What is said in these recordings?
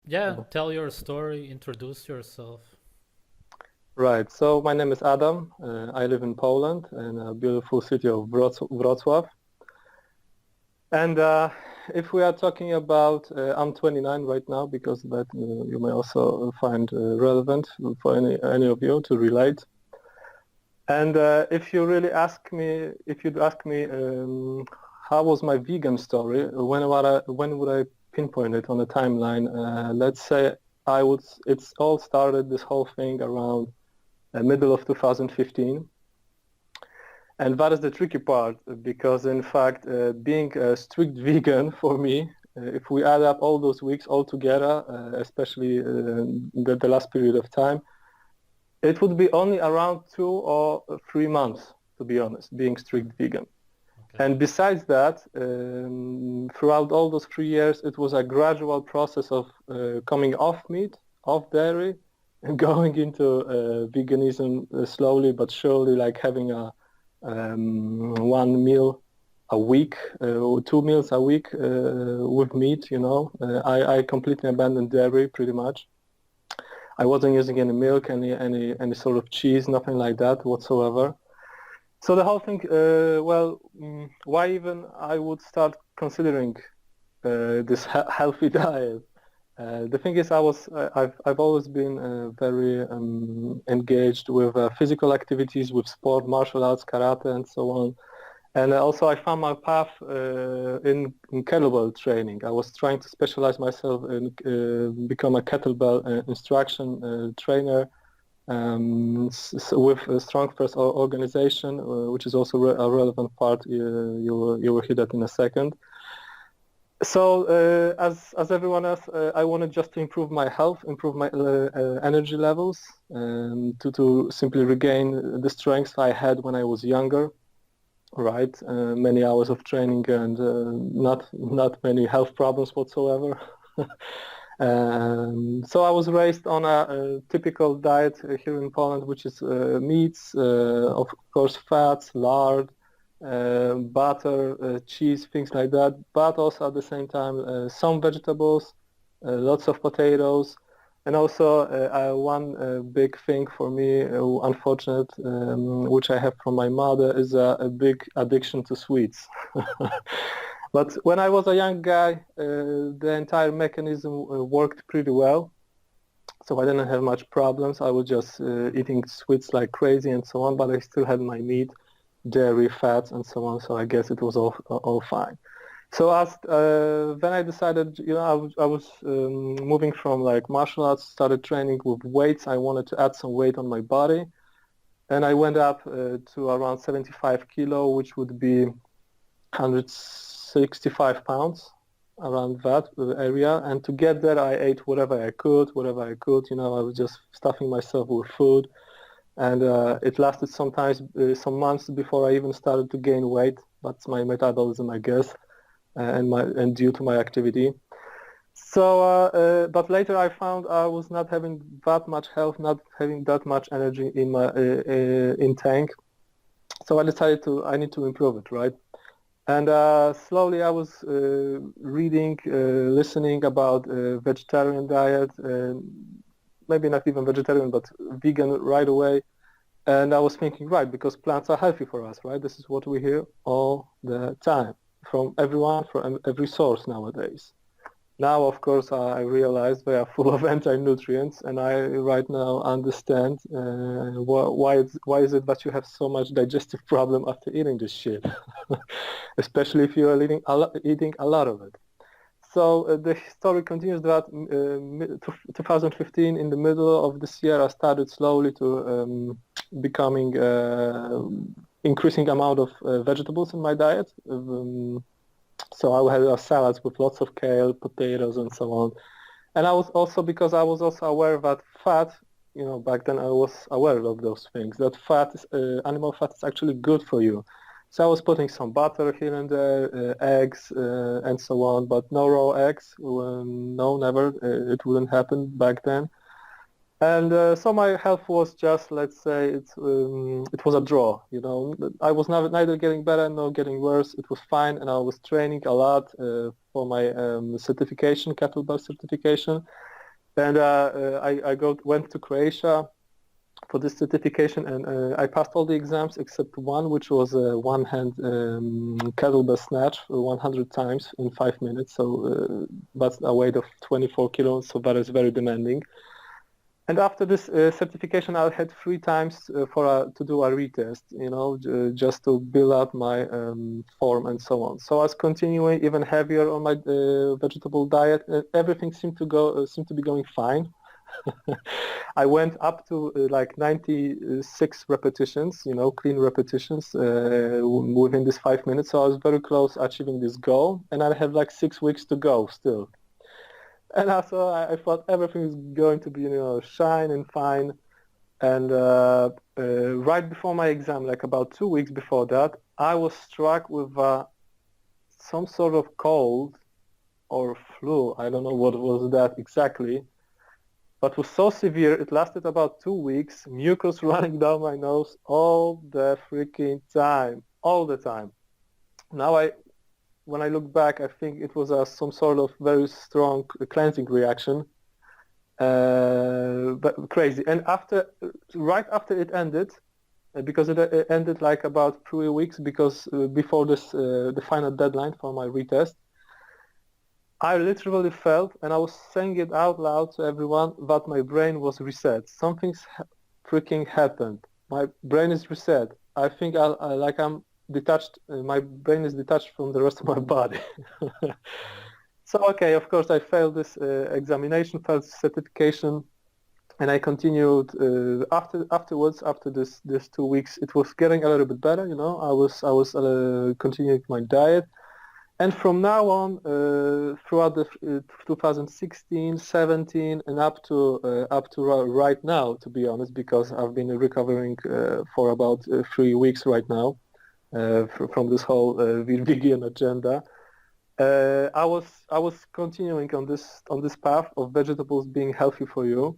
Yeah, So, tell your story, introduce yourself. right. So my name is Adam. I live in Poland in a beautiful city of Wrocław. And if we are talking about, I'm 29 right now because that you may also find relevant for any of you to relate. And if you really ask me, if you'd ask me, how was my vegan story? When would I pinpoint it on a timeline? Let's say I would. It's all started this whole thing around middle of 2015. And that is the tricky part because in fact, being a strict vegan for me, if we add up all those weeks all together, especially the last period of time, it would be only around 2 or 3 months, to be honest, being strict vegan. Okay. And besides that, throughout all those 3 years, it was a gradual process of coming off meat, off dairy, and going into veganism slowly but surely, like having a one meal a week, or 2 meals a week with meat. I completely abandoned dairy pretty much. I wasn't using any milk, any sort of cheese, nothing like that whatsoever. So the whole thing, why even I would start considering this healthy diet? The thing is, I've always been very engaged with physical activities, with sport, martial arts, karate, and so on. And also, I found my path in kettlebell training. I was trying to specialize myself in become a kettlebell instruction trainer with a strong first organization, which is also a relevant part. You will hear that in a second. So as everyone else, I wanted just to improve my health, improve my energy levels, to simply regain the strength I had when I was younger. Right, many hours of training and not many health problems whatsoever. So I was raised on a typical diet here in Poland, which is meats, of course, fats, lard, butter, cheese, things like that, but also at the same time some vegetables, lots of potatoes, and also one big thing for me, unfortunate, which I have from my mother, is a big addiction to sweets. But when I was a young guy, the entire mechanism worked pretty well, so I didn't have much problems. I was just eating sweets like crazy and so on, but I still had my meat, dairy, fats, and so on. So I guess it was all fine. So as then I decided, I was moving from like martial arts, started training with weights. I wanted to add some weight on my body, and I went up to around 75 kilo, which would be 165 pounds, around that area. And to get there, I ate whatever I could. I was just stuffing myself with food. And it lasted sometimes some months before I even started to gain weight. That's my metabolism, I guess, and due to my activity. So, but later I found I was not having that much health, not having that much energy in my in tank. So I decided I need to improve it, right? And slowly I was reading, listening about vegetarian diet, maybe not even vegetarian, but vegan right away. And I was thinking, right, because plants are healthy for us, right? This is what we hear all the time from everyone, from every source nowadays. Now, of course, I realize they are full of anti-nutrients, and I right now understand why is it that you have so much digestive problem after eating this shit, especially if you are eating a lot of it. So the story continues that 2015, in the middle of this year, I started slowly to becoming increasing amount of vegetables in my diet. So I had salads with lots of kale, potatoes, and so on. And because I was also aware that fat, back then I was aware of those things, that animal fat is actually good for you. So I was putting some butter here and there, eggs, and so on, but no raw eggs. No, never. It wouldn't happen back then. And so my health was just, let's say, it was a draw. I was neither getting better nor getting worse. It was fine, and I was training a lot for my certification, kettlebell certification. And went to Croatia for this certification, and I passed all the exams except one, which was a one-hand kettlebell snatch 100 times in 5 minutes. So that's a weight of 24 kilos, so that is very demanding. And after this certification, I had 3 times to do a retest, just to build up my form and so on. So I was continuing even heavier on my vegetable diet. Everything seemed to be going fine. I went up to like 96 repetitions, clean repetitions within this 5 minutes. So I was very close achieving this goal, and I have like 6 weeks to go still. And also I thought everything is going to be, shine and fine. And right before my exam, like about 2 weeks before that, I was struck with some sort of cold or flu. I don't know what was that exactly. But was so severe, it lasted about 2 weeks, mucus running down my nose all the freaking time, all the time. Now when I look back, I think it was some sort of very strong cleansing reaction, but crazy. And right after it ended, because it ended like about 3 weeks, because before the final deadline for my retest, I literally felt, and I was saying it out loud to everyone, that my brain was reset. Something's freaking happened. My brain is reset. I think I'm detached. My brain is detached from the rest of my body. So okay, of course, I failed this examination, failed certification, and I continued afterwards. After this 2 weeks, it was getting a little bit better. I was continuing my diet. And from now on, throughout the 2016, 17, and up to right now, to be honest, because I've been recovering for about 3 weeks right now from this whole vegan agenda. I was continuing on this path of vegetables being healthy for you,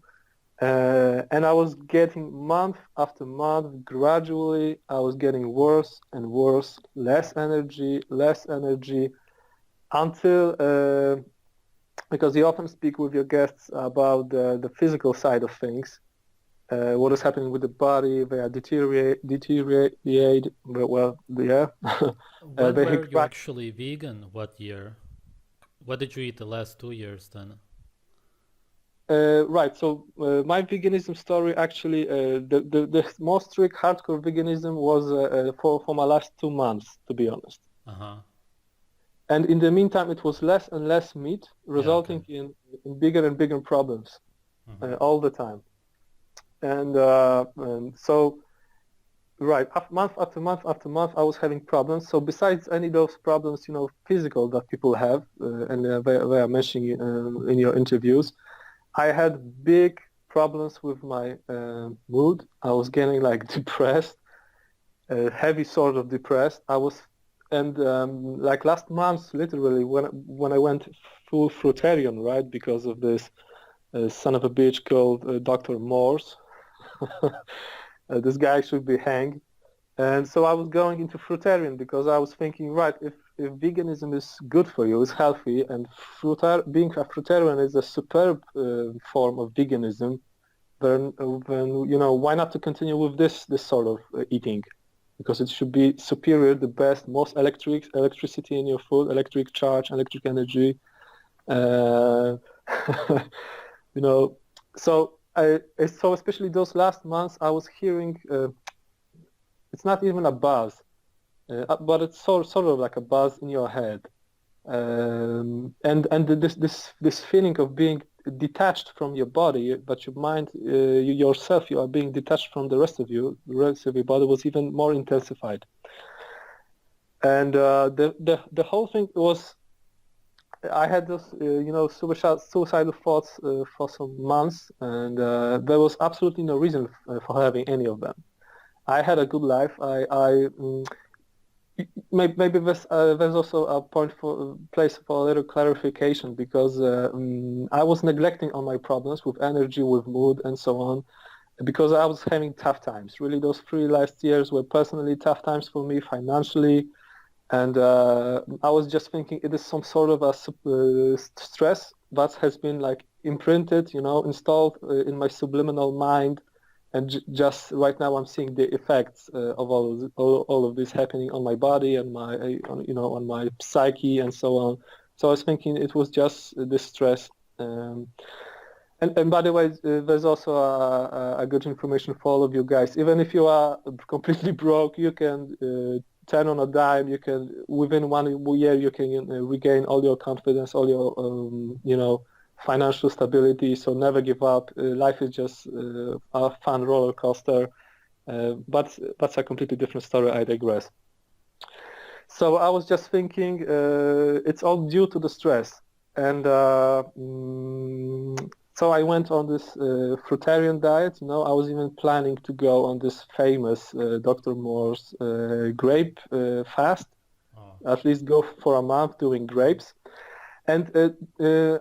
and I was getting month after month, gradually I was getting worse and worse, less energy, until, because you often speak with your guests about the physical side of things, what is happening with the body, they are deteriorate, well, yeah. When were you actually vegan? What year? What did you eat the last 2 years then? Right. So my veganism story actually, the most strict hardcore veganism was for my last 2 months, to be honest. Uh-huh. And in the meantime, it was less and less meat, resulting in bigger and bigger problems all the time. And so, right, month after month after month, I was having problems. So besides any of those problems, physical that people have, and they are mentioning in your interviews, I had big problems with my mood. I was getting like depressed, heavy sort of depressed. Like last month, literally, when I went full fruitarian, right, because of this son of a bitch called Dr. Morse. This guy should be hanged. And so I was going into fruitarian because I was thinking, right, if veganism is good for you, it's healthy, and being a fruitarian is a superb form of veganism, then why not to continue with this sort of eating? Because it should be superior, the best, most electricity in your food, electric charge, electric energy. So especially those last months, I was hearing. It's not even a buzz, but it's sort of like a buzz in your head, and this feeling of being detached from your body, but your mind, yourself, you are being detached from the rest of you. The rest of your body was even more intensified, and the whole thing was. I had those, suicidal thoughts for some months, and there was absolutely no reason for having any of them. I had a good life. Maybe there's also a place for a little clarification, because I was neglecting all my problems with energy, with mood, and so on, because I was having tough times. Really, those 3 last years were personally tough times for me, financially. And I was just thinking it is some sort of a stress that has been like imprinted, installed in my subliminal mind. And just right now I'm seeing the effects of all of this happening on my body and on my psyche and so on. So I was thinking it was just this stress. Um, and by the way, there's also a good information for all of you guys. Even if you are completely broke, you can turn on a dime. You can, within 1 year, you can regain all your confidence, all your, financial stability. So never give up. Life is just a fun roller coaster. But that's a completely different story. I digress. So I was just thinking, it's all due to the stress. And so I went on this fruitarian diet. I was even planning to go on this famous Dr. Moore's grape fast, at least go for a month doing grapes. And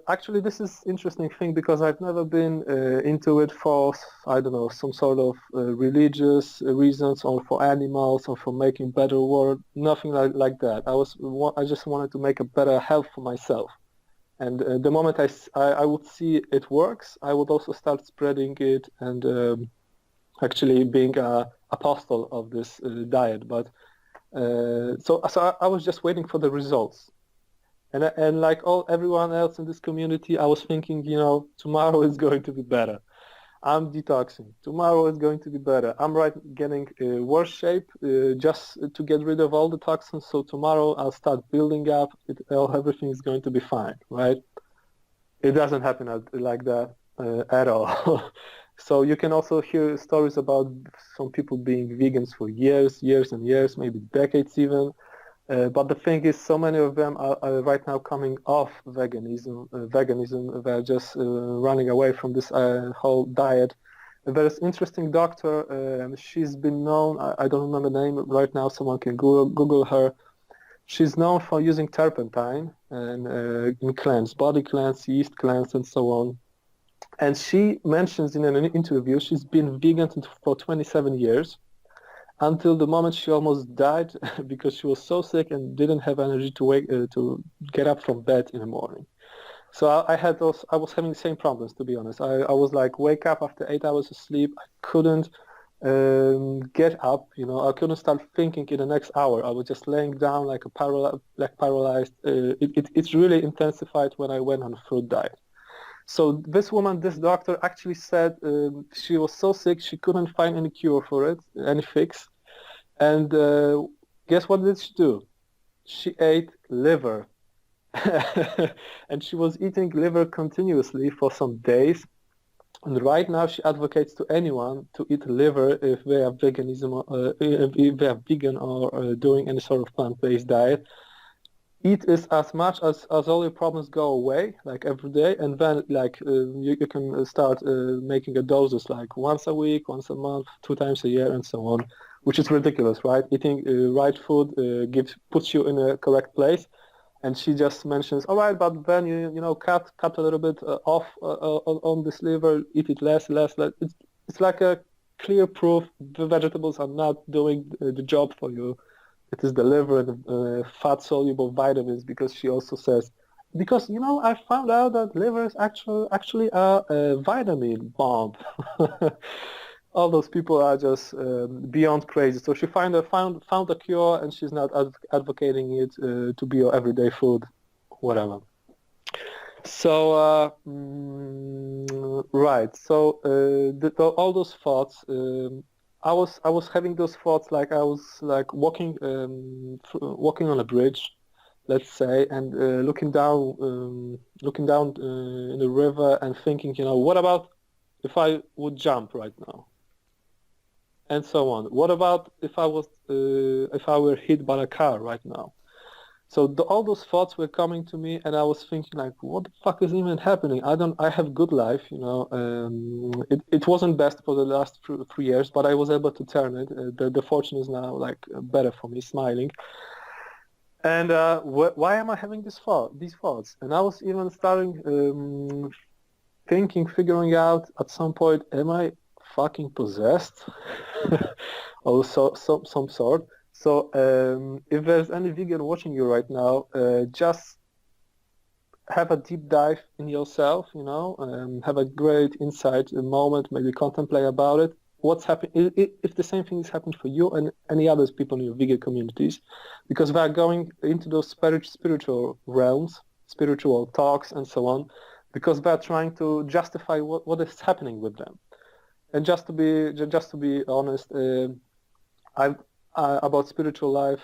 actually, this is interesting thing because I've never been into it for, I don't know, some sort of religious reasons or for animals or for making better world, nothing like that. I just wanted to make a better health for myself. And the moment I would see it works, I would also start spreading it and actually being an apostle of this diet. But so I was just waiting for the results. And like everyone else in this community, I was thinking, tomorrow is going to be better. I'm detoxing. Tomorrow is going to be better. I'm getting worse shape just to get rid of all the toxins. So tomorrow I'll start building up. Everything is going to be fine, right? It doesn't happen like that at all. So you can also hear stories about some people being vegans for years and years, maybe decades even. But the thing is, so many of them are right now coming off veganism. They're just running away from this whole diet. There's interesting doctor. She's been known. I don't remember the name right now. Someone can Google her. She's known for using turpentine and in body cleanse, yeast cleanse, and so on. And she mentions in an interview she's been vegan for 27 years. Until the moment she almost died because she was so sick and didn't have energy to get up from bed in the morning. So I was having the same problems, to be honest. I was like, wake up after 8 hours of sleep. I couldn't get up, I couldn't start thinking in the next hour. I was just laying down like paralyzed. It's really intensified when I went on a fruit diet. So this doctor actually said she was so sick she couldn't find any cure for it, any fix. And guess what did she do? She ate liver. And she was eating liver continuously for some days. And right now she advocates to anyone to eat liver if they are if they are vegan or doing any sort of plant-based diet. Eat is as much as all your problems go away, like every day, and then like you can start making a doses like once a week, once a month, 2 times a year, and so on, which is ridiculous, right? Eating right food puts you in a correct place. And she just mentions, all right, but then you cut a little bit off on this liver, eat it less. It's like a clear proof the vegetables are not doing the job for you. It is the liver and fat-soluble vitamins, because she also says, because, I found out that liver is actually a vitamin bomb. All those people are just beyond crazy. So she found a cure, and she's not advocating it to be your everyday food, whatever. So right. So all those thoughts. I was having those thoughts like I was like walking on a bridge, let's say, and looking down in the river and thinking, what about if I would jump right now, and so on. What about if I were hit by a car right now? So all those thoughts were coming to me, and I was thinking like, what the fuck is even happening? I have good life, it wasn't best for the last 3 years, but I was able to turn it. The fortune is now like better for me, smiling. And why am I having these thoughts? And I was even starting figuring out at some point, am I fucking possessed? Or some sort. So if there's any vegan watching you right now, just have a deep dive in yourself, have a great insight, a moment, maybe contemplate about it. What's happening, if the same thing is happening for you and any other people in your vegan communities, because we are going into those spiritual realms, spiritual talks and so on, because they are trying to justify what is happening with them. And just to be honest, I about spiritual life,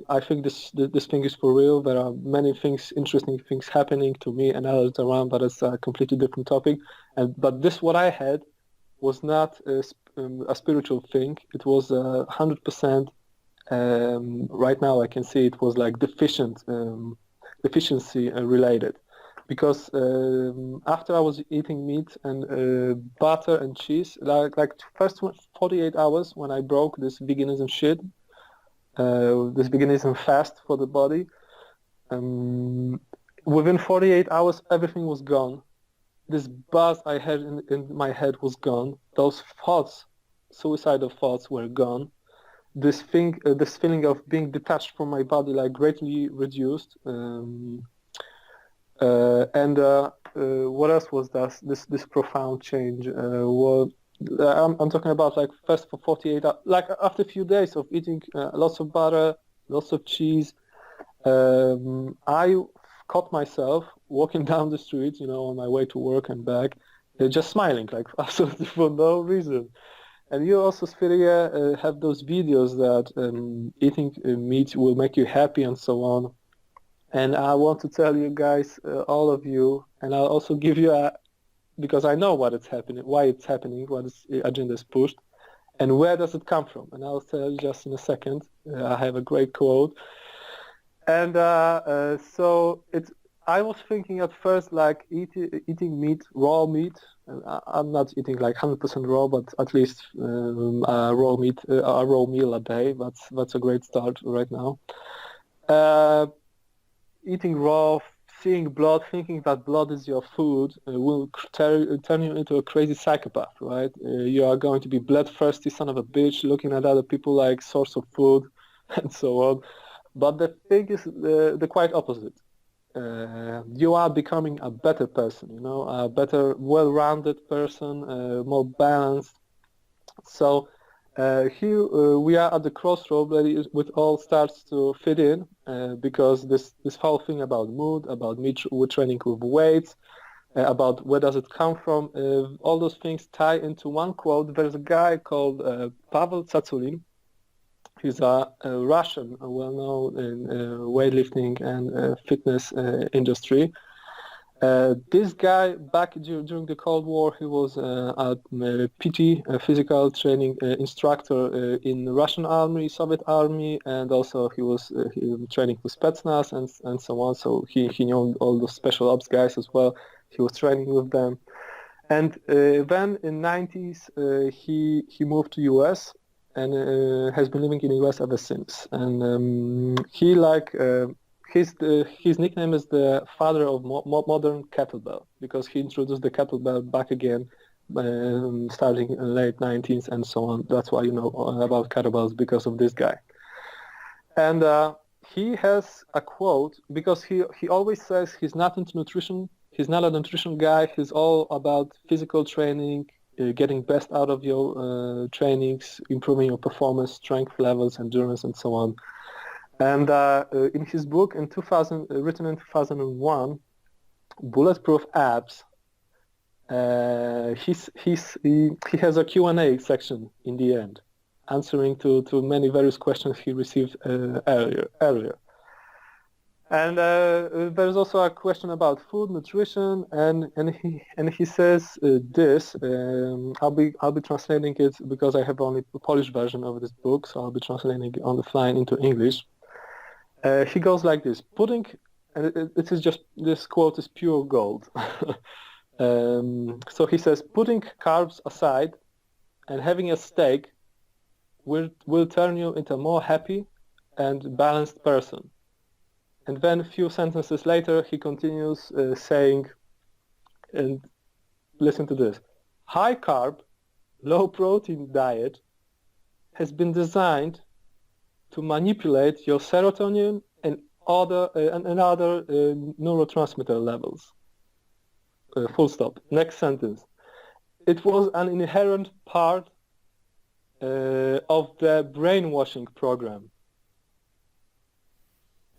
I think this thing is for real. There are many things, interesting things happening to me and others around, but it's a completely different topic. But this, what I had, was not a spiritual thing. It was 100%. Right now, I can see it was like deficiency related, because after I was eating meat and butter and cheese, like first 48 hours when I broke this veganism shit, this veganism fast for the body, within 48 hours everything was gone. This buzz I had in my head was gone. Those thoughts, suicidal thoughts, were gone. This feeling of being detached from my body, like, greatly reduced. What else was this profound change? I'm talking about, like, first for 48 hours, like after a few days of eating lots of butter, lots of cheese, I caught myself walking down the street, on my way to work and back, just smiling, like, absolutely for no reason. And you also, Spiria, have those videos that eating meat will make you happy and so on. And I want to tell you guys, all of you, and I'll also give you because I know what it's happening, why it's happening, what agenda is pushed, and where does it come from. And I'll tell you just in a second. I have a great quote. And so I was thinking at first, like, eating meat, raw meat. I'm not eating like 100% raw, but at least a raw meal a day. That's a great start right now. Eating raw, seeing blood, thinking that blood is your food will turn you into a crazy psychopath, right? You are going to be bloodthirsty son of a bitch, looking at other people like source of food, and so on. But the thing is the quite opposite. You are becoming a better person, a better, well-rounded person, more balanced. So here we are at the crossroad where it all starts to fit in, because this whole thing about mood, about me training with weights, about where does it come from, all those things tie into one quote. There's a guy called Pavel Tsatsouline. He's a Russian, well-known in weightlifting and fitness industry. This guy, back during the Cold War, he was a PT, a physical training instructor in the Russian army, Soviet army, and also he was training with Spetsnaz and so on. So he knew all the special ops guys as well. He was training with them. And then in 90s, he moved to US and has been living in the US ever since. And he his nickname is the father of modern kettlebell, because he introduced the kettlebell back again, starting in the late 90s and so on. That's why you know about kettlebells, because of this guy. And he has a quote, because he always says he's not into nutrition. He's not a nutrition guy. He's all about physical training, getting best out of your trainings, improving your performance, strength levels, endurance, and so on. And in his book in 2000, written in 2001, Bulletproof Abs, he has a Q&A section in the end, answering to many various questions he received earlier. And there's also a question about food, nutrition, and he says this. I'll be translating it because I have only the Polish version of this book, so I'll be translating it on the fly into English. He goes like this: putting, and it is just, this quote is pure gold. So he says, putting carbs aside and having a steak will turn you into a more happy and balanced person. And then a few sentences later, he continues saying, and listen to this: high carb, low protein diet has been designed to manipulate your serotonin and other neurotransmitter levels. Full stop. Next sentence. It was an inherent part of the brainwashing program.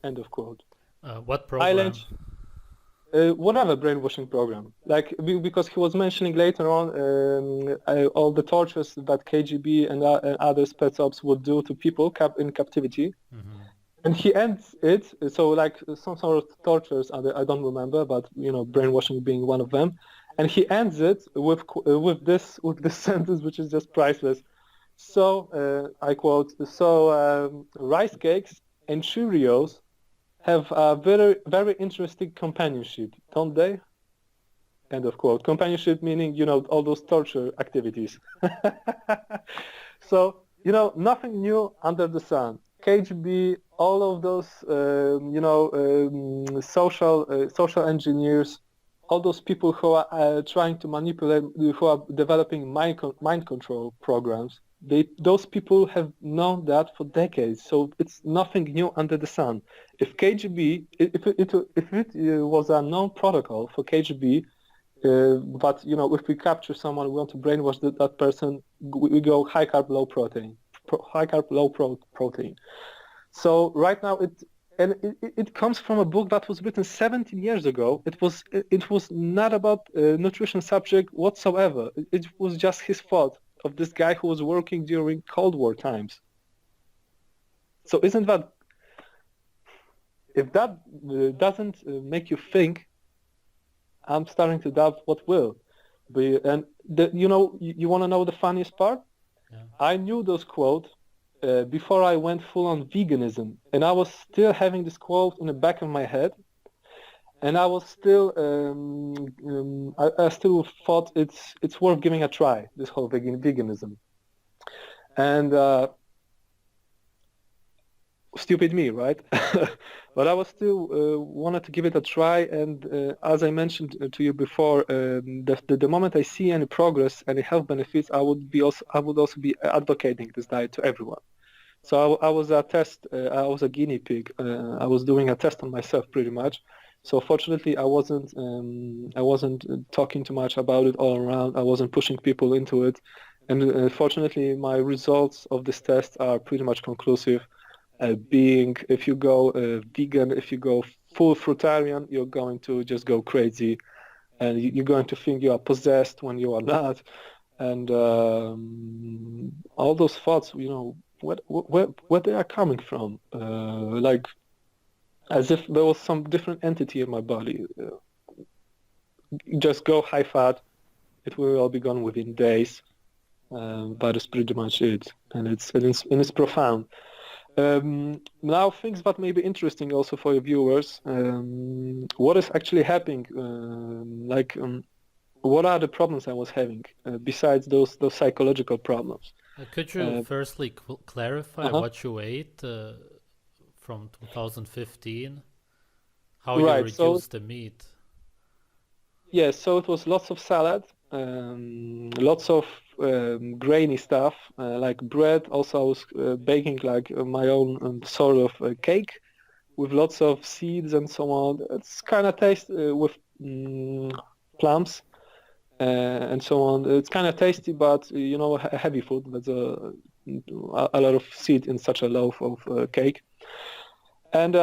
End of quote. What program? Whatever brainwashing program. Like, because he was mentioning later on all the tortures that KGB and other spec ops would do to people in captivity. Mm-hmm. And he ends it, so like some sort of tortures, I don't remember, but brainwashing being one of them. And he ends it with this sentence, which is just priceless. So I quote: "So rice cakes and Cheerios have a very, very interesting companionship, don't they?" End of quote. Companionship meaning all those torture activities. So nothing new under the sun. KGB, all of those social engineers, all those people who are trying to manipulate, who are developing mind control programs, those people have known that for decades. So it's nothing new under the sun. If KGB, if it was a known protocol for KGB, but if we capture someone, we want to brainwash that person, we go high carb, low protein, protein. So right now it comes from a book that was written 17 years ago. It was not about nutrition subject whatsoever. It was just his thought of this guy who was working during Cold War times. So isn't that, if that doesn't make you think, I'm starting to doubt what will. And you want to know the funniest part? Yeah. I knew those quotes before I went full on veganism, and I was still having this quote in the back of my head, and I was still I still thought it's worth giving a try, this whole veganism. And stupid me, right? But I was still wanted to give it a try, and as I mentioned to you before, the moment I see any progress, any health benefits, I would also be advocating this diet to everyone. So I was I was a guinea pig. I was doing a test on myself pretty much. So fortunately, I wasn't talking too much about it all around. I wasn't pushing people into it, and fortunately, my results of this test are pretty much conclusive. If you go vegan, if you go full fruitarian, you're going to just go crazy, and you're going to think you are possessed when you are not, and all those thoughts, where they are coming from, like as if there was some different entity in my body. Just go high fat, it will all be gone within days, but it's pretty much it, and it's profound. Now, things that may be interesting also for your viewers. What is actually happening? What are the problems I was having besides those psychological problems? Could you firstly clarify what you ate from 2015? How you reduced the meat? Yes, so it was lots of salad, lots of grainy stuff, like bread. Also, I was baking like my own sort of cake with lots of seeds and so on. It's kind of tasty with plums and so on. It's kind of tasty, but heavy food. There's a lot of seed in such a loaf of cake. And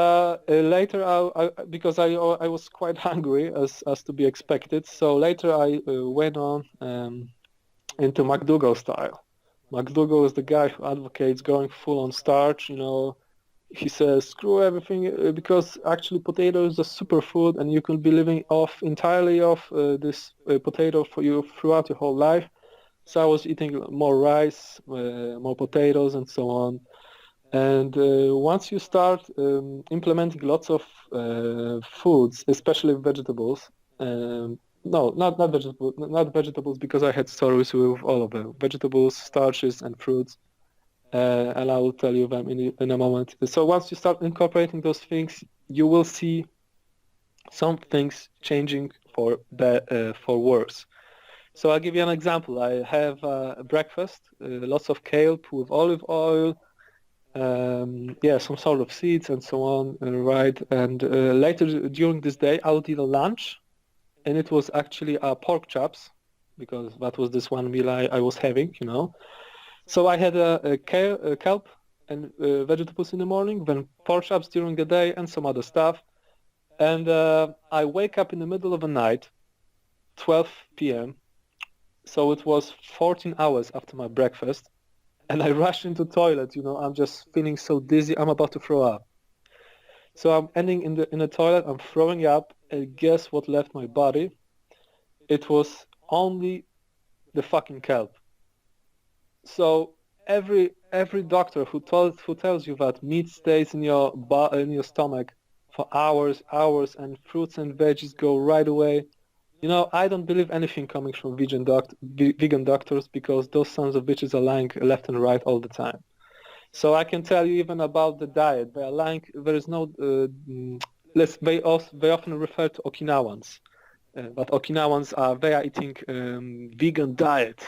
later, because I was quite hungry, as to be expected. So later I went on into McDougall style. McDougall is the guy who advocates going full on starch. He says screw everything because actually potato is a superfood, and you can be living entirely off this potato for you throughout your whole life. So I was eating more rice, more potatoes, and so on. And once you start implementing lots of foods, especially vegetables, no, not vegetables, because I had stories with all of them, vegetables, starches, and fruits, and I will tell you them in a moment. So once you start incorporating those things, you will see some things changing for worse. So I'll give you an example. I have a breakfast, lots of kale with olive oil, some sort of seeds and so on, right? And later during this day, I would eat a lunch, and it was actually pork chops, because that was this one meal I was having, you know. So I had a kelp and vegetables in the morning, then pork chops during the day, and some other stuff. And I wake up in the middle of the night, 12 p.m. So it was 14 hours after my breakfast, and I rush into toilet. You know, I'm just feeling so dizzy. I'm about to throw up. So I'm ending in the toilet. I'm throwing up, and guess what left my body? It was only the fucking kelp. So every doctor who tells you that meat stays in your stomach for hours, and fruits and veggies go right away. You know, I don't believe anything coming from vegan doctors, because those sons of bitches are lying left and right all the time. So I can tell you even about the diet. They are lying. There is no. They often refer to Okinawans, but Okinawans they are eating vegan diet.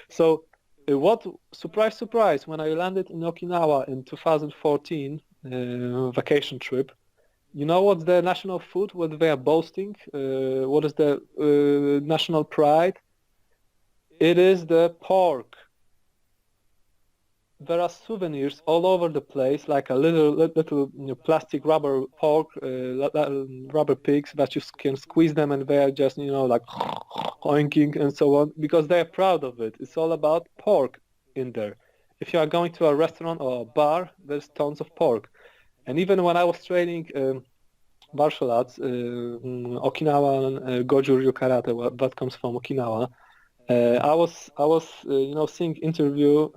So what surprise, when I landed in Okinawa in 2014 vacation trip, you know what's the national food, what they are boasting? What is the national pride? It is the pork. There are souvenirs all over the place, like a little plastic rubber pork, rubber pigs that you can squeeze them, and they are just like oinking and so on, because they are proud of it. It's all about pork in there. If you are going to a restaurant or a bar, there's tons of pork. And even when I was training martial arts, Okinawan Goju-ryu karate, that comes from Okinawa. I was seeing interview.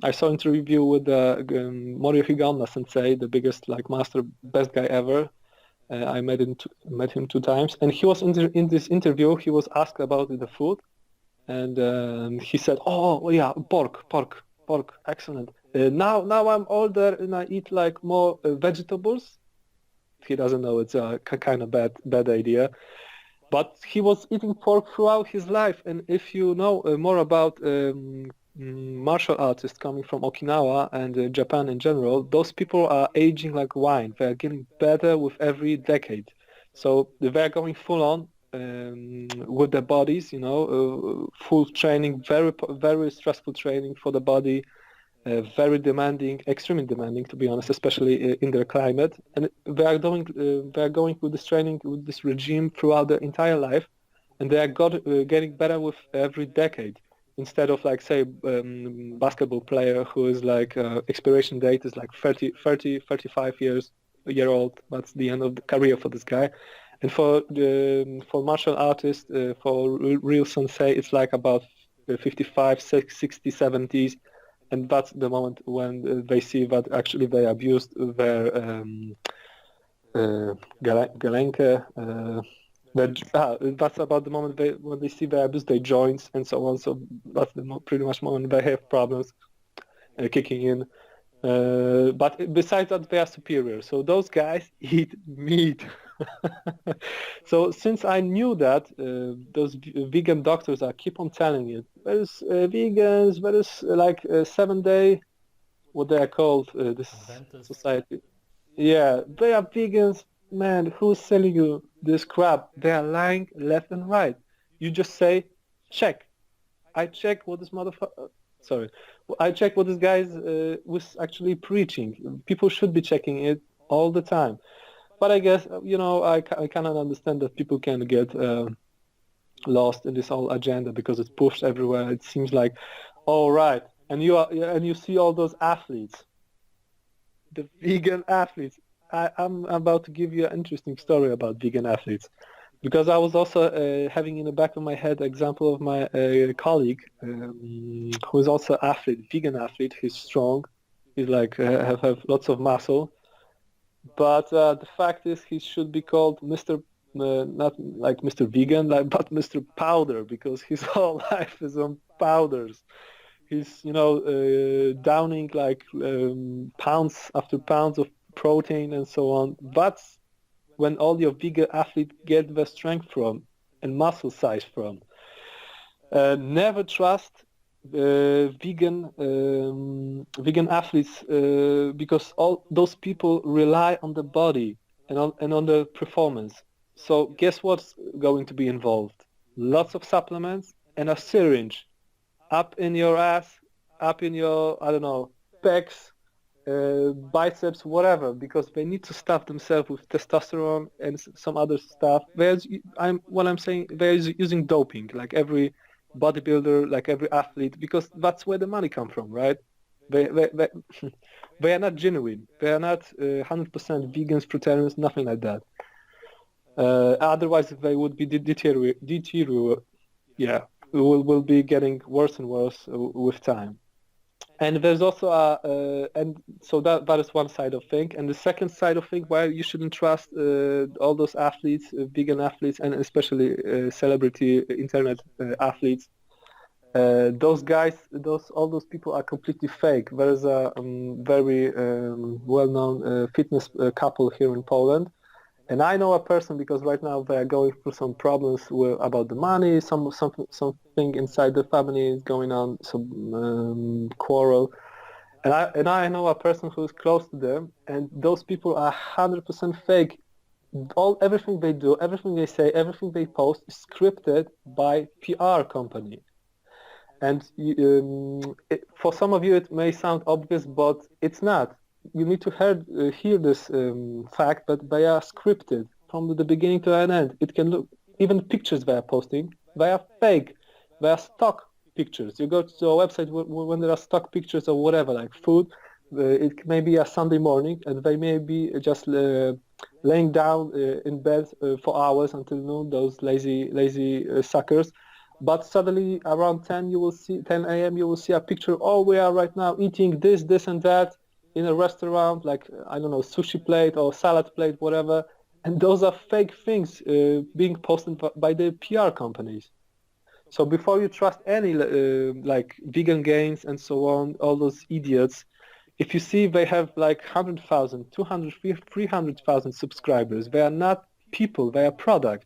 I saw interview with Morio Higaonna sensei, the biggest master, best guy ever. I met him 2 times, and he was in this interview. He was asked about the food, and he said, "Oh yeah, pork, excellent. Now I'm older and I eat more vegetables." He doesn't know it's a kind of bad idea. But he was eating pork throughout his life, and if you know more about martial artists coming from Okinawa and Japan in general, those people are aging like wine. They are getting better with every decade. So they are going full on with their bodies, full training, very stressful training for the body. Very demanding, extremely demanding, to be honest, especially in their climate. And they are going with this training, with this regime throughout their entire life, and they are getting better with every decade. Instead of say basketball player who is expiration date is 35 year old. That's the end of the career for this guy. And for martial artists, for real sensei, it's about 55, 60, 70s. And that's the moment when they see that actually they abused their galenke. That's about the moment when they see they abuse their joints and so on. So that's pretty much moment they have problems kicking in. But besides that, they are superior. So those guys eat meat. So since I knew that, those vegan doctors keep on telling it. There's vegans, there is 7-day, what they are called, this Adventist society. Yeah, they are vegans. Man, who's selling you this crap? They are lying left and right. You just say, check. I check what this motherfucker... Sorry. I check what this guy was actually preaching. People should be checking it all the time. But I guess, I cannot understand that people can get lost in this whole agenda, because it's pushed everywhere. It seems like, oh, right. And you see all those athletes, the vegan athletes. I'm about to give you an interesting story about vegan athletes, because I was also having in the back of my head example of my colleague who is also athlete, vegan athlete. He's strong. He's have lots of muscle. But the fact is, he should be called Mr. Not like Mr. Vegan, but Mr. Powder, because his whole life is on powders. He's, downing pounds after pounds of protein and so on. That's when all your vegan athletes get their strength from and muscle size from. Never trust vegan athletes, because all those people rely on the body and on the performance. So guess what's going to be involved? Lots of supplements and a syringe up in your ass, up in your, I don't know, pecs, biceps, whatever, because they need to stuff themselves with testosterone and some other stuff. What I'm saying, they're using doping, like every bodybuilder, like every athlete, because that's where the money comes from, right? They they are not genuine. They are not 100% vegans, fruitarians, nothing like that. Otherwise, they would be yeah, will be getting worse and worse with time. And there's also and so that is one side of thing. And the second side of thing, why you shouldn't trust all those athletes, vegan athletes, and especially celebrity internet athletes. Those guys, all those people are completely fake. There's a very well-known fitness couple here in Poland. And I know a person because right now they are going through some problems about the money, something inside the family is going on, some quarrel. And I know a person who is close to them, and those people are 100% fake. Everything they do, everything they say, everything they post is scripted by PR company. And for some of you it may sound obvious, but it's not. You need to hear this fact that they are scripted from the beginning to an end. It can look, even pictures they are posting, they are fake. They are stock pictures. You go to a website when there are stock pictures of whatever, like food. It may be a Sunday morning, and they may be just laying down in bed for hours until noon. Those lazy suckers. But suddenly around 10 a.m. you will see a picture. Oh, we are right now eating this and that in a restaurant, like, I don't know, sushi plate or salad plate, whatever. And those are fake things being posted by the PR companies. So before you trust any like vegan gains and so on, all those idiots, if you see they have like 100,000, 200, 300,000 subscribers, they are not people, they are product.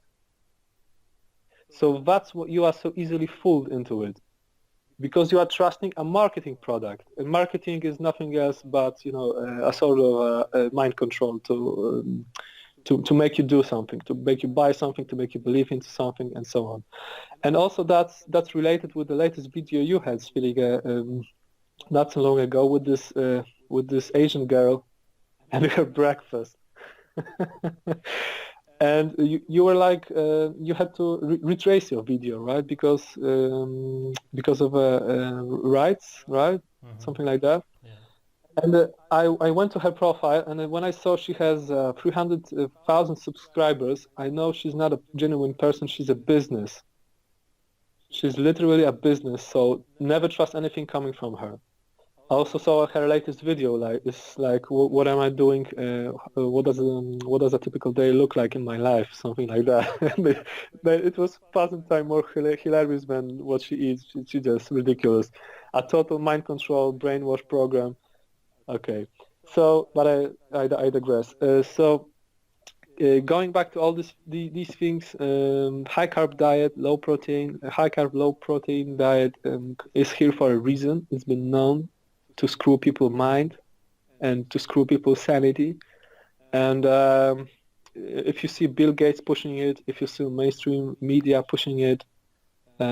So that's what you are so easily fooled into it, because you are trusting a marketing product, and marketing is nothing else but a sort of mind control to make you do something, to make you buy something, to make you believe into something, and so on. And also that's related with the latest video you had, Sviliga, not so long ago with this Asian girl and her breakfast. And you were like, you had to retrace your video, right? Because of rights, right? Mm-hmm. Something like that. Yeah. And I went to her profile, and when I saw she has 300,000 subscribers, I know she's not a genuine person. She's a business. She's literally a business. So never trust anything coming from her. I also saw her latest video. Like, it's like, what am I doing? What does a typical day look like in my life? Something like that. It was 1,000 times more hilarious than what she eats. She's just ridiculous. A total mind control, brainwash program. Okay, so but I digress. Going back to all these things, high carb diet, low protein, high carb low protein diet is here for a reason. It's been known to screw people's mind and to screw people's sanity. And if you see Bill Gates pushing it, if you see mainstream media pushing it, you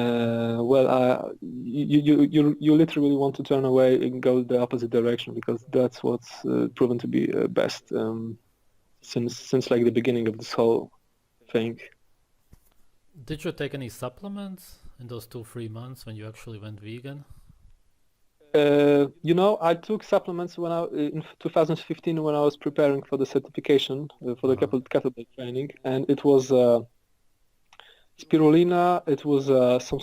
literally want to turn away and go the opposite direction, because that's what's proven to be best since like the beginning of this whole thing. Did you take any supplements in those 2-3 months when you actually went vegan? I took supplements in 2015 when I was preparing for the certification for the kettlebell training, and it was spirulina. It was some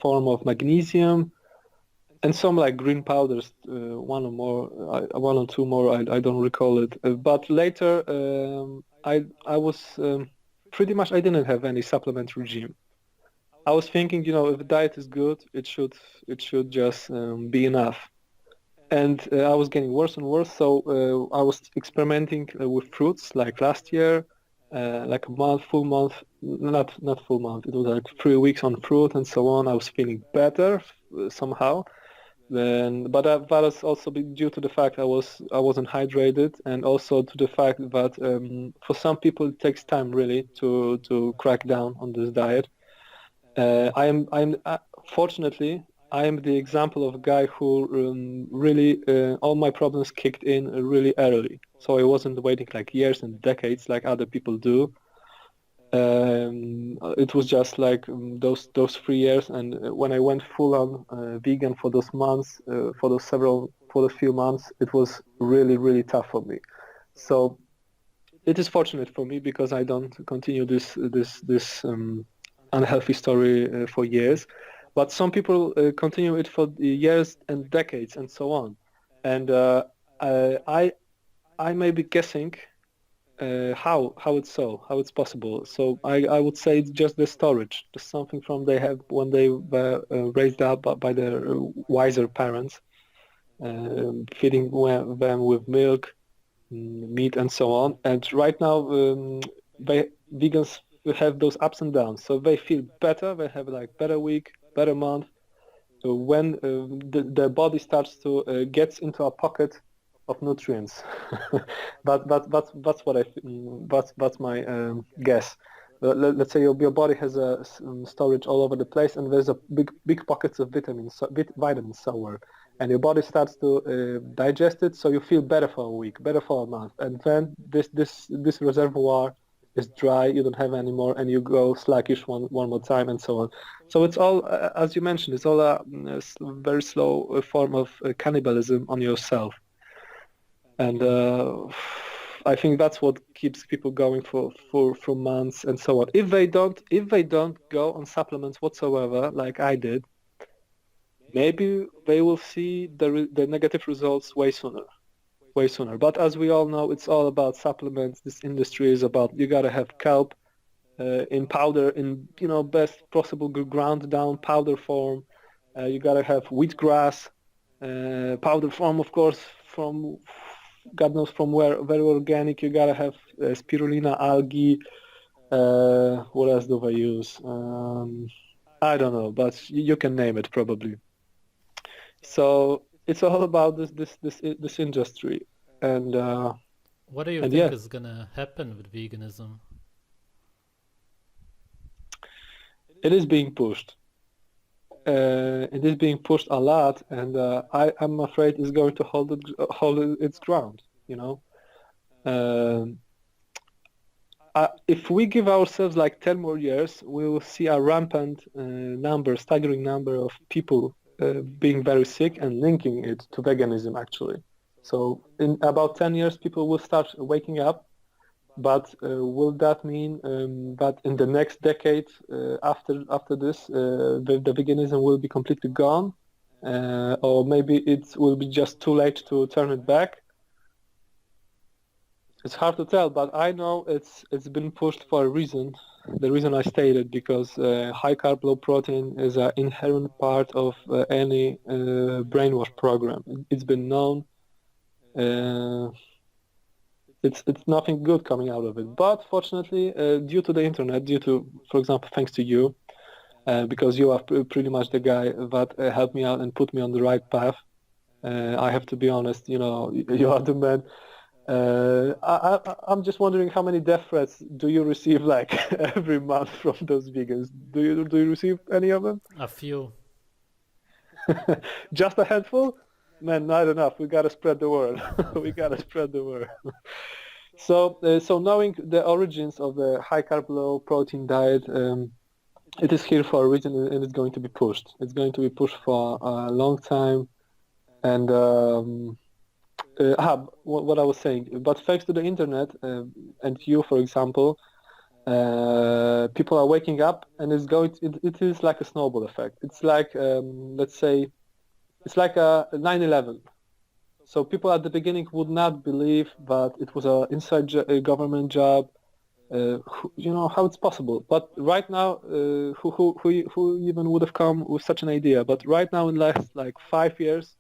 form of magnesium, and some like green powders, one or two more. I don't recall it. But later, I was pretty much, I didn't have any supplement regime. I was thinking, if the diet is good, it should just be enough. And I was getting worse and worse, so I was experimenting with fruits. Like last year, like a full month, not full month. It was like 3 weeks on fruit and so on. I was feeling better somehow. Then, but that was also due to the fact I wasn't hydrated, and also to the fact that for some people it takes time really to crack down on this diet. I'm fortunately I am the example of a guy who really all my problems kicked in really early. So I wasn't waiting like years and decades like other people do. It was just like those 3 years, and when I went full on vegan for those months, for those few months, it was really tough for me. So it is fortunate for me because I don't continue this unhealthy story for years, but some people continue it for years and decades and so on, and I may be guessing how it's possible. So I would say it's just the storage, just something from they have when they were raised up by their wiser parents, feeding them with milk, meat, and so on. And right now, vegans have those ups and downs. So they feel better. They have like better week, better month. So when the body starts to gets into a pocket of nutrients. That's what that's my guess. Let's say your body has a storage all over the place, and there's a big pockets of vitamins somewhere, and your body starts to digest it, so you feel better for a week, better for a month, and then this reservoir is dry, you don't have any more, and you go sluggish one more time, and so on. So it's all, as you mentioned, it's all a very slow form of cannibalism on yourself. And I think that's what keeps people going for months and so on. If they don't go on supplements whatsoever, like I did, maybe they will see the negative results way sooner. But as we all know, it's all about supplements. This industry is about, you gotta have kelp in powder, in best possible ground down powder form. You gotta have wheatgrass powder form, of course, from God knows from where, very organic. You gotta have spirulina, algae. What else do they use? I don't know, but you can name it probably. So it's all about this industry. And what do you think is gonna happen with veganism? It is being pushed. It is being pushed a lot, and I'm afraid it's going to hold its ground. If we give ourselves like 10 more years, we will see a rampant staggering number of people being very sick and linking it to veganism, actually. So in about 10 years, people will start waking up. But will that mean that in the next decade, after this, the veganism will be completely gone, or maybe it will be just too late to turn it back? It's hard to tell, but I know it's been pushed for a reason. The reason I stated, because high carb, low protein is an inherent part of any brainwash program. It's been known. It's nothing good coming out of it. But fortunately, due to the internet, for example, thanks to you, because you are pretty much the guy that helped me out and put me on the right path. I have to be honest, you are the man. I'm just wondering, how many death threats do you receive like every month from those vegans? Do you receive any of them? A few. Just a handful? Man, not enough. We gotta spread the word. We gotta spread the word. So knowing the origins of the high carb, low protein diet, it is here for a reason, and it's going to be pushed. It's going to be pushed for a long time. And what I was saying. But thanks to the internet and you, for example, people are waking up, and it is like a snowball effect. It's like, let's say, it's like a 9/11. So people at the beginning would not believe that it was an inside government job. How it's possible. But right now, who even would have come with such an idea? But right now, in the last like 5 years,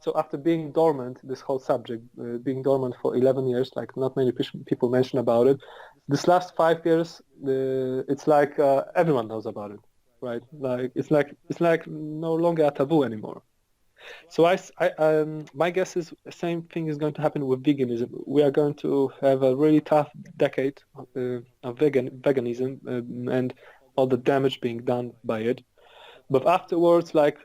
So after being dormant, this whole subject, being dormant for 11 years, like not many people mention about it, this last 5 years, it's like everyone knows about it, right? Like it's like no longer a taboo anymore. So my guess is the same thing is going to happen with veganism. We are going to have a really tough decade of veganism and all the damage being done by it. But afterwards, like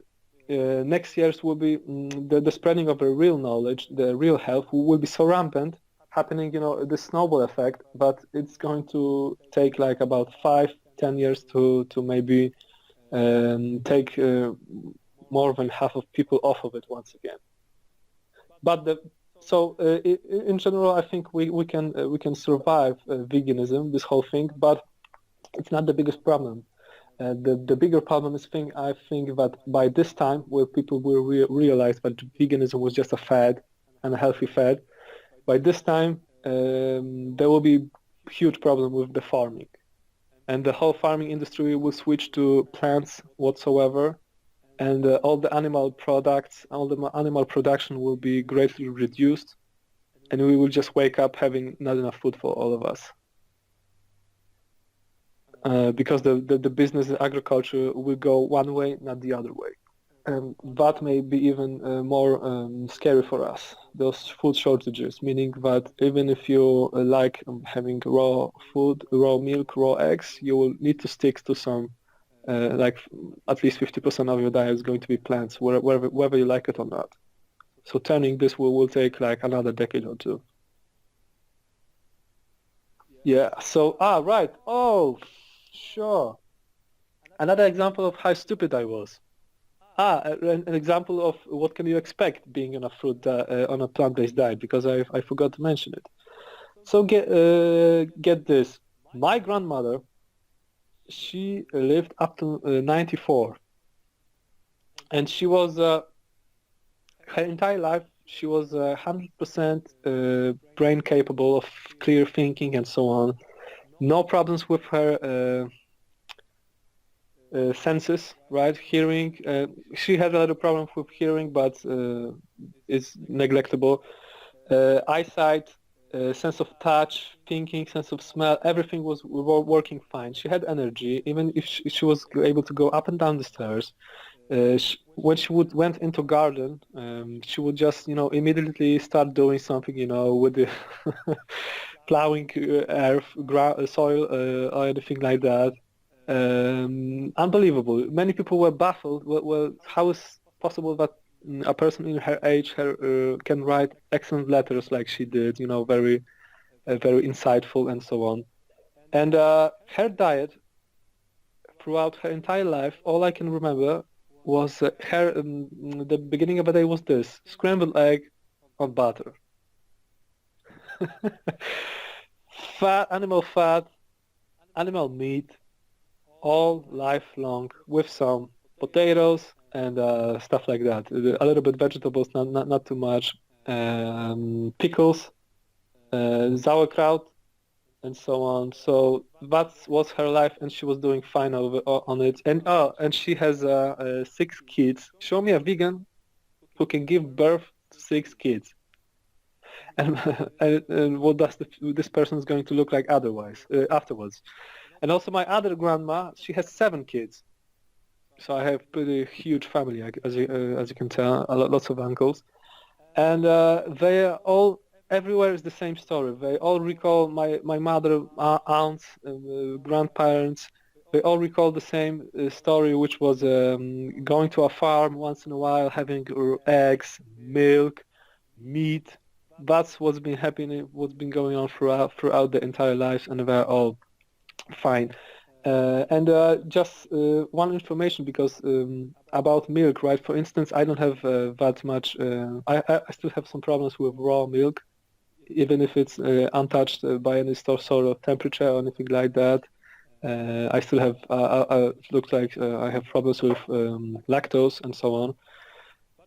next year's will be the spreading of the real knowledge, the real health will be so rampant, happening, the snowball effect. But it's going to take like about 5-10 years to maybe take more than half of people off of it once again. But in general, I think we can survive veganism, this whole thing, but it's not the biggest problem. The bigger problem is I think that by this time, where people will realize that veganism was just a fad and a healthy fad, by this time there will be huge problem with the farming, and the whole farming industry will switch to plants whatsoever, and all the animal products, all the animal production will be greatly reduced, and we will just wake up having not enough food for all of us. Because the business and agriculture will go one way, not the other way. And that may be even more scary for us, those food shortages, meaning that even if you like having raw food, raw milk, raw eggs, you will need to stick to some, like at least 50% of your diet is going to be plants, whether you like it or not. So turning this will take like another decade or two. Yeah, so, right. Oh, sure. Another example of how stupid I was. An example of what can you expect being on a on a plant-based diet, because I forgot to mention it. So get this. My grandmother, she lived up to 94, and she was her entire life she was 100% brain capable of clear thinking and so on. No problems with her senses, right? Hearing. She had a little problem with hearing, but it's neglectable. Eyesight, sense of touch, thinking, sense of smell, everything was working fine. She had energy, even if she was able to go up and down the stairs. When she went into garden, she would just, immediately start doing something, with the plowing earth, soil, or anything like that. Unbelievable. Many people were baffled. Well, how is possible that a person in her age can write excellent letters like she did? Very, very insightful and so on. And her diet throughout her entire life, all I can remember was the beginning of the day was this: scrambled egg on butter. Fat, animal meat, all lifelong, with some potatoes and stuff like that. A little bit vegetables, not too much. Pickles, sauerkraut, and so on. So that was her life, and she was doing fine on it. And she has 6 kids. Show me a vegan who can give birth to 6 kids. And what does this person is going to look like afterwards? And also my other grandma, she has 7 kids. So I have pretty huge family, as you can tell, lots of uncles, and they are all. Everywhere is the same story. They all recall my mother, aunts, grandparents. They all recall the same story, which was going to a farm once in a while, having eggs, milk, meat. That's what's been happening, what's been going on throughout the entire lives, and they're all fine. And just one information, because about milk, right? For instance, I don't have that much. I still have some problems with raw milk, even if it's untouched by any sort of temperature or anything like that. I still have. Looks like I have problems with lactose and so on.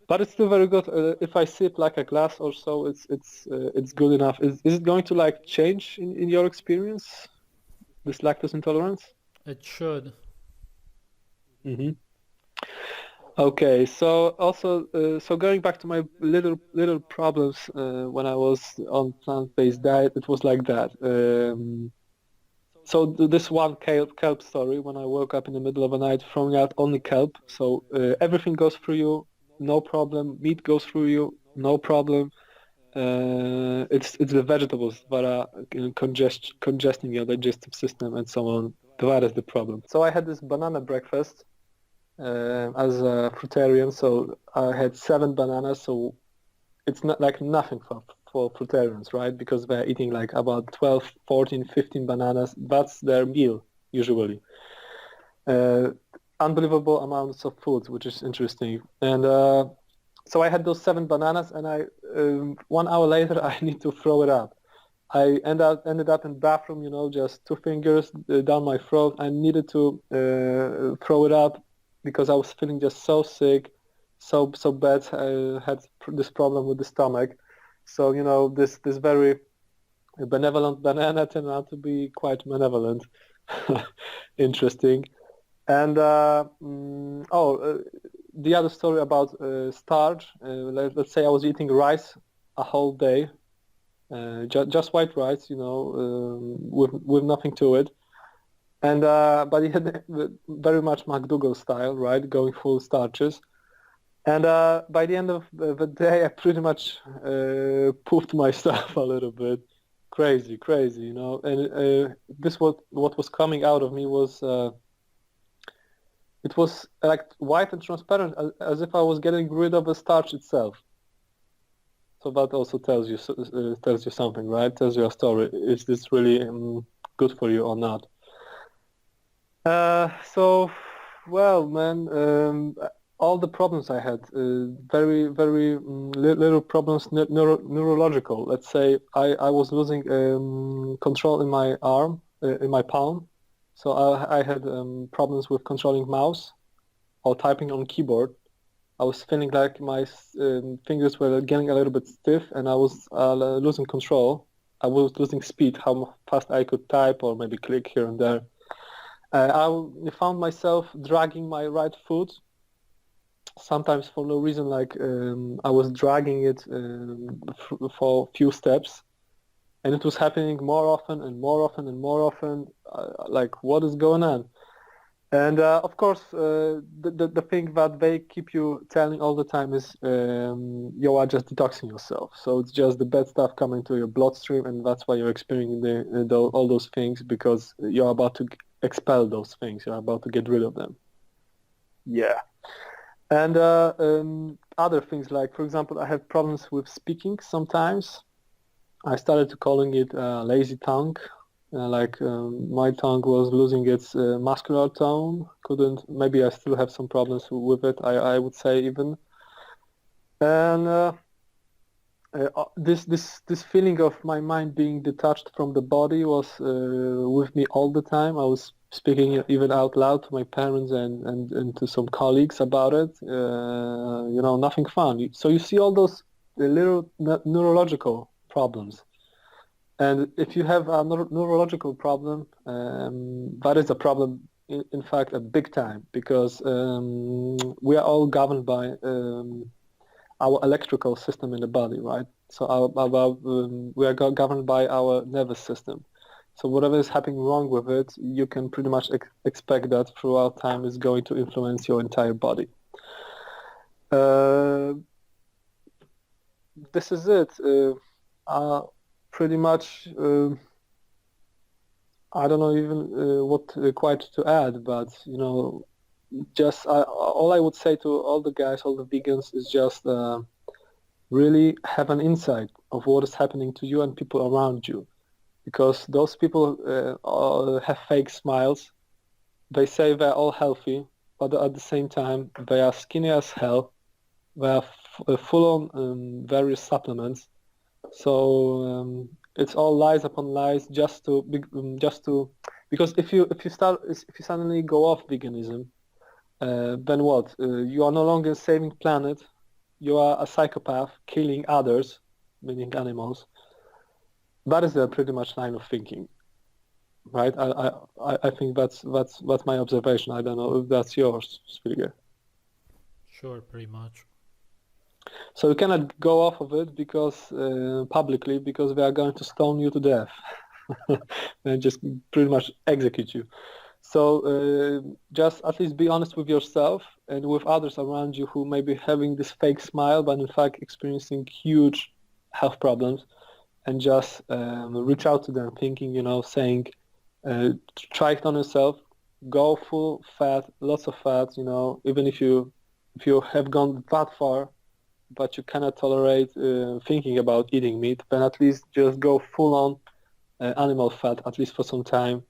But it's still very good. If I sip like a glass or so, it's good enough. Is it going to like change in your experience, this lactose intolerance? It should. Mm-hmm. Okay, so also, so going back to my little problems when I was on plant-based diet, it was like that. So this one kelp story, when I woke up in the middle of the night throwing out only kelp, so everything goes through you, no problem. Meat goes through you, no problem. It's the vegetables that are congesting your digestive system and so on. That is the problem. So I had this banana breakfast as a fruitarian, so I had 7 bananas, so it's not like nothing for fruitarians, right? Because they're eating like about 12, 14, 15 bananas. That's their meal usually. Uh, Unbelievable amounts of food, which is interesting. And so I had those 7 bananas, and 1 hour later I need to throw it up. I ended up in the bathroom, just 2 fingers down my throat. I needed to throw it up because I was feeling just so sick, so bad. I had this problem with the stomach. So, this very benevolent banana turned out to be quite malevolent. Interesting. And the other story about starch. Let's say I was eating rice a whole day, just white rice, with nothing to it. And but it had very much McDougall style, right? Going full starches. And by the end of the day, I pretty much poofed myself a little bit. Crazy, And this what was coming out of me was it was like white and transparent, as if I was getting rid of the starch itself. So that also tells you something, right? Tells you a story. Is this really good for you or not? Well, man, all the problems I had, very, very little problems, neurological. Let's say I was losing control in my arm, in my palm. So I had problems with controlling mouse or typing on keyboard. I was feeling like my fingers were getting a little bit stiff, and I was losing control. I was losing speed, how fast I could type or maybe click here and there. I found myself dragging my right foot, sometimes for no reason, like I was dragging it for a few steps, and it was happening more often and more often and more often. Like, what is going on? And of course, the thing that they keep you telling all the time is you are just detoxing yourself. So it's just the bad stuff coming to your bloodstream, and that's why you're experiencing all those things, because you're about to expel those things. You're about to get rid of them. Yeah. And other things, like, for example, I have problems with speaking sometimes. I started calling it lazy tongue. My tongue was losing its muscular tone. Maybe I still have some problems with it, I would say even. And this feeling of my mind being detached from the body was with me all the time. I was speaking even out loud to my parents and to some colleagues about it. Nothing fun. So you see all those little neurological problems. And if you have a neurological problem, that is a problem, in fact, a big time, because we are all governed by our electrical system in the body, right? So we are governed by our nervous system. So whatever is happening wrong with it, you can pretty much expect that throughout time is going to influence your entire body. This is it. Pretty much, I don't know even what quite to add, but just all I would say to all the guys, all the vegans, is just really have an insight of what is happening to you and people around you, because those people have fake smiles. They say they're all healthy, but at the same time they are skinny as hell. They are full on various supplements. So it's all lies upon lies, just to because if you suddenly go off veganism, then what? You are no longer saving planet. You are a psychopath, killing others, meaning animals. That is a pretty much line of thinking, right? I think that's my observation. I don't know if that's yours, Spielger. sure, pretty much. So you cannot go off of it because publicly, because they are going to stone you to death and just pretty much execute you. So just at least be honest with yourself and with others around you who may be having this fake smile, but in fact experiencing huge health problems, and just reach out to them, thinking, saying, try it on yourself, go full fat, lots of fat, even if you have gone that far, but you cannot tolerate thinking about eating meat, then at least just go full on animal fat, at least for some time.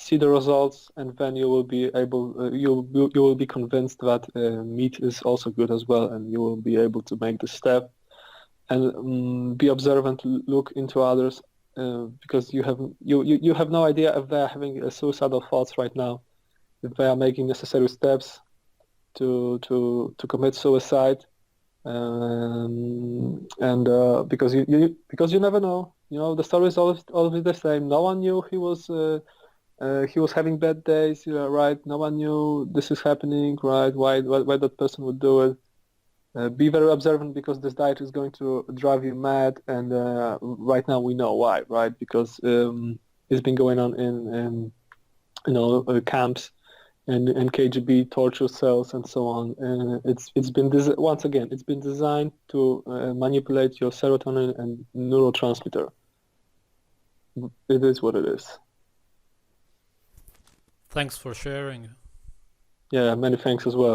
See the results, and then you will be able, you will be convinced that meat is also good as well, and you will be able to make the step and be observant, look into others, because you have no idea if they are having suicidal thoughts right now, if they are making necessary steps to commit suicide, and because you never know. The story is always the same. No one knew he was having bad days, right? No one knew this is happening, right? Why that person would do it. Be very observant, because this diet is going to drive you mad, and right now we know why, right? Because it's been going on in camps and KGB torture cells and so on. It's been once again, it's been designed to manipulate your serotonin and neurotransmitter. It is what it is. Thanks for sharing. Yeah, many thanks as well.